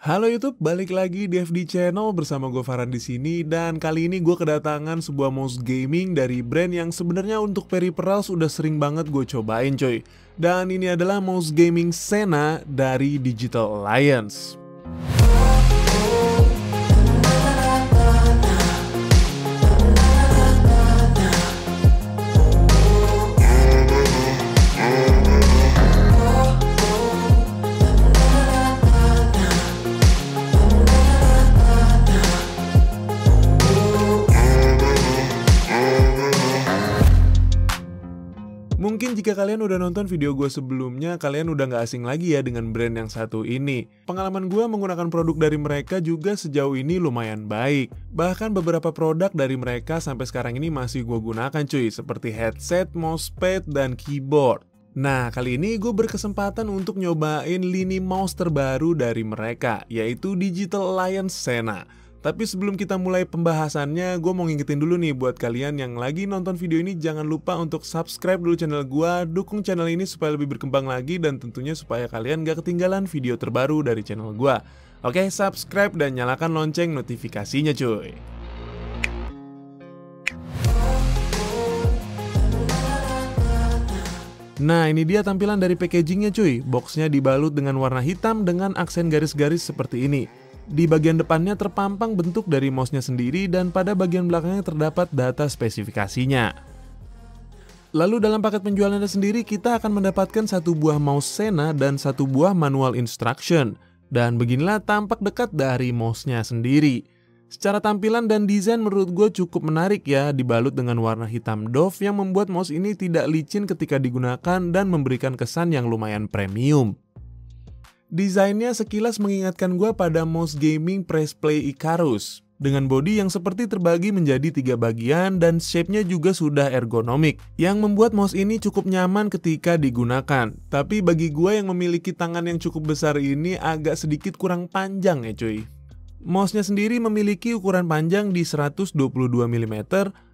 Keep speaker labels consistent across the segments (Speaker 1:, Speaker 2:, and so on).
Speaker 1: Halo YouTube, balik lagi di FD Channel bersama gue Farhan di sini dan kali ini gue kedatangan sebuah mouse gaming dari brand yang sebenarnya untuk peripheral sudah sering banget gue cobain coy. Dan ini adalah mouse gaming Sena dari Digital Alliance. Mungkin jika kalian udah nonton video gue sebelumnya, kalian udah gak asing lagi ya dengan brand yang satu ini. Pengalaman gue menggunakan produk dari mereka juga sejauh ini lumayan baik. Bahkan beberapa produk dari mereka sampai sekarang ini masih gue gunakan cuy, seperti headset, mousepad, dan keyboard. Nah, kali ini gue berkesempatan untuk nyobain lini mouse terbaru dari mereka, yaitu Digital Alliance Sena. Tapi sebelum kita mulai pembahasannya, gue mau ngingetin dulu nih buat kalian yang lagi nonton video ini, jangan lupa untuk subscribe dulu channel gue, dukung channel ini supaya lebih berkembang lagi dan tentunya supaya kalian gak ketinggalan video terbaru dari channel gue. Oke, subscribe dan nyalakan lonceng notifikasinya cuy. Nah, ini dia tampilan dari packagingnya cuy. Boxnya dibalut dengan warna hitam dengan aksen garis-garis seperti ini. Di bagian depannya terpampang bentuk dari mouse-nya sendiri dan pada bagian belakangnya terdapat data spesifikasinya. Lalu dalam paket penjualannya sendiri kita akan mendapatkan satu buah mouse Sena dan satu buah manual instruction. Dan beginilah tampak dekat dari mouse-nya sendiri. Secara tampilan dan desain menurut gue cukup menarik ya, dibalut dengan warna hitam doff yang membuat mouse ini tidak licin ketika digunakan dan memberikan kesan yang lumayan premium. Desainnya sekilas mengingatkan gue pada mouse gaming Press Play Icarus dengan bodi yang seperti terbagi menjadi 3 bagian dan shape-nya juga sudah ergonomik yang membuat mouse ini cukup nyaman ketika digunakan. Tapi bagi gue yang memiliki tangan yang cukup besar ini agak sedikit kurang panjang ya cuy. Mouse-nya sendiri memiliki ukuran panjang di 122 mm,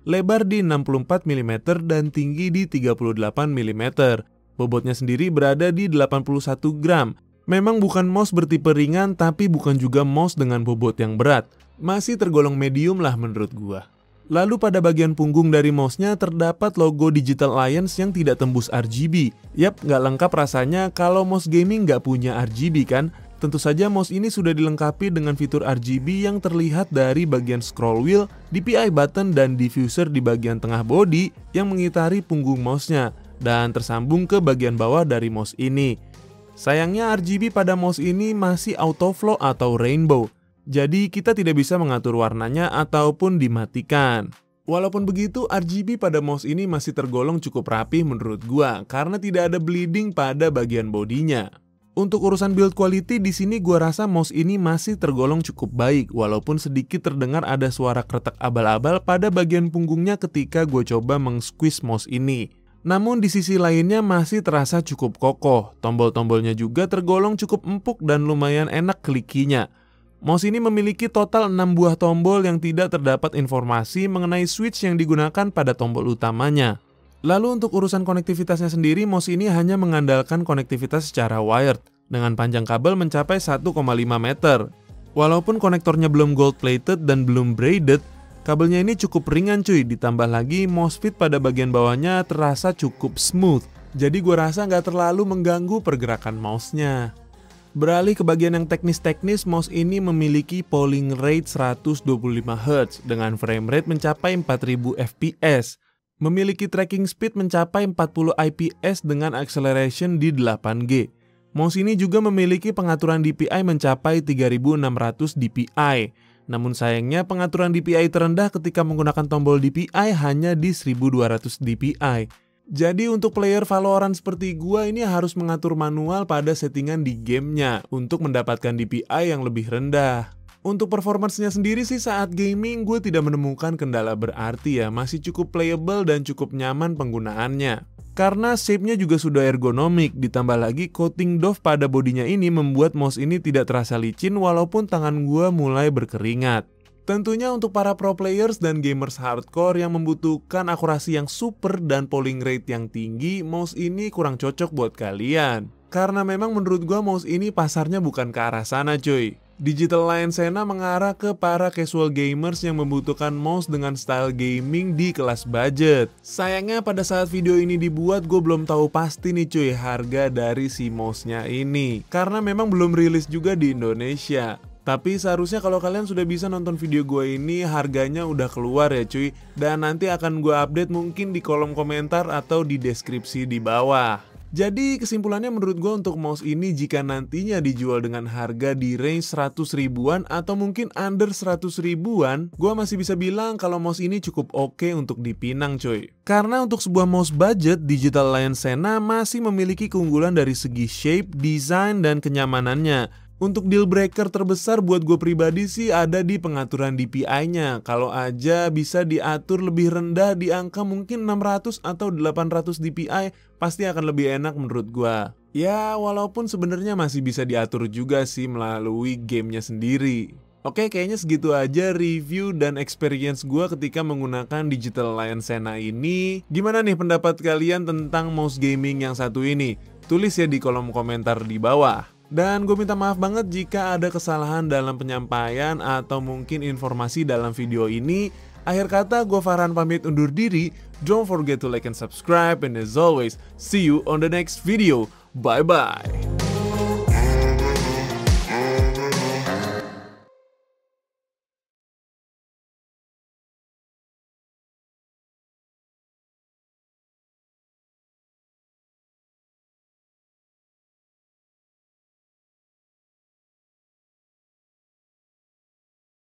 Speaker 1: lebar di 64 mm dan tinggi di 38 mm. Bobotnya sendiri berada di 81 gram. Memang bukan mouse bertipe ringan, tapi bukan juga mouse dengan bobot yang berat. Masih tergolong medium lah menurut gua. Lalu pada bagian punggung dari mouse-nya terdapat logo Digital Alliance yang tidak tembus RGB. Yap, nggak lengkap rasanya kalau mouse gaming nggak punya RGB kan? Tentu saja mouse ini sudah dilengkapi dengan fitur RGB yang terlihat dari bagian scroll wheel, DPI button, dan diffuser di bagian tengah bodi yang mengitari punggung mouse-nya dan tersambung ke bagian bawah dari mouse ini. Sayangnya RGB pada mouse ini masih autoflow atau rainbow, jadi kita tidak bisa mengatur warnanya ataupun dimatikan. Walaupun begitu, RGB pada mouse ini masih tergolong cukup rapih menurut gua karena tidak ada bleeding pada bagian bodinya. Untuk urusan build quality di sini gua rasa mouse ini masih tergolong cukup baik walaupun sedikit terdengar ada suara kretek abal-abal pada bagian punggungnya ketika gua coba meng-squeeze mouse ini. Namun di sisi lainnya masih terasa cukup kokoh, tombol-tombolnya juga tergolong cukup empuk dan lumayan enak klikinya. Mouse ini memiliki total 6 buah tombol yang tidak terdapat informasi mengenai switch yang digunakan pada tombol utamanya. Lalu untuk urusan konektivitasnya sendiri, mouse ini hanya mengandalkan konektivitas secara wired, dengan panjang kabel mencapai 1,5 meter. Walaupun konektornya belum gold plated dan belum braided, kabelnya ini cukup ringan cuy, ditambah lagi mousepad pada bagian bawahnya terasa cukup smooth. Jadi gue rasa nggak terlalu mengganggu pergerakan mouse-nya. Beralih ke bagian yang teknis-teknis, mouse ini memiliki polling rate 125 Hz dengan frame rate mencapai 4000 fps. Memiliki tracking speed mencapai 40 IPS dengan acceleration di 8G. Mouse ini juga memiliki pengaturan DPI mencapai 3600 DPI. Namun sayangnya pengaturan DPI terendah ketika menggunakan tombol DPI hanya di 1200 DPI. Jadi untuk player Valorant seperti gua ini harus mengatur manual pada settingan di gamenya untuk mendapatkan DPI yang lebih rendah. Untuk performance-nya sendiri sih saat gaming gue tidak menemukan kendala berarti ya, masih cukup playable dan cukup nyaman penggunaannya. Karena shape-nya juga sudah ergonomik, ditambah lagi coating doff pada bodinya ini membuat mouse ini tidak terasa licin walaupun tangan gua mulai berkeringat. Tentunya untuk para pro players dan gamers hardcore yang membutuhkan akurasi yang super dan polling rate yang tinggi, mouse ini kurang cocok buat kalian. Karena memang menurut gua mouse ini pasarnya bukan ke arah sana cuy. Digital Lion Sena mengarah ke para casual gamers yang membutuhkan mouse dengan style gaming di kelas budget. Sayangnya pada saat video ini dibuat gue belum tahu pasti nih cuy harga dari si mouse-nya ini, karena memang belum rilis juga di Indonesia. Tapi seharusnya kalau kalian sudah bisa nonton video gue ini, harganya udah keluar ya cuy. Dan nanti akan gue update mungkin di kolom komentar atau di deskripsi di bawah. Jadi kesimpulannya menurut gue untuk mouse ini jika nantinya dijual dengan harga di range 100 ribuan atau mungkin under 100 ribuan, gue masih bisa bilang kalau mouse ini cukup oke untuk dipinang cuy. Karena untuk sebuah mouse budget, Digital Lion Sena masih memiliki keunggulan dari segi shape, desain, dan kenyamanannya. Untuk deal breaker terbesar buat gue pribadi sih ada di pengaturan DPI-nya. Kalau aja bisa diatur lebih rendah di angka mungkin 600 atau 800 DPI, pasti akan lebih enak menurut gue. Ya walaupun sebenarnya masih bisa diatur juga sih melalui gamenya sendiri. Oke, kayaknya segitu aja review dan experience gue ketika menggunakan Digital Lion Sena ini. Gimana nih pendapat kalian tentang mouse gaming yang satu ini? Tulis ya di kolom komentar di bawah. Dan gue minta maaf banget jika ada kesalahan dalam penyampaian atau mungkin informasi dalam video ini. Akhir kata, gue Farhan pamit undur diri. Don't forget to like and subscribe, and as always, see you on the next video. Bye bye.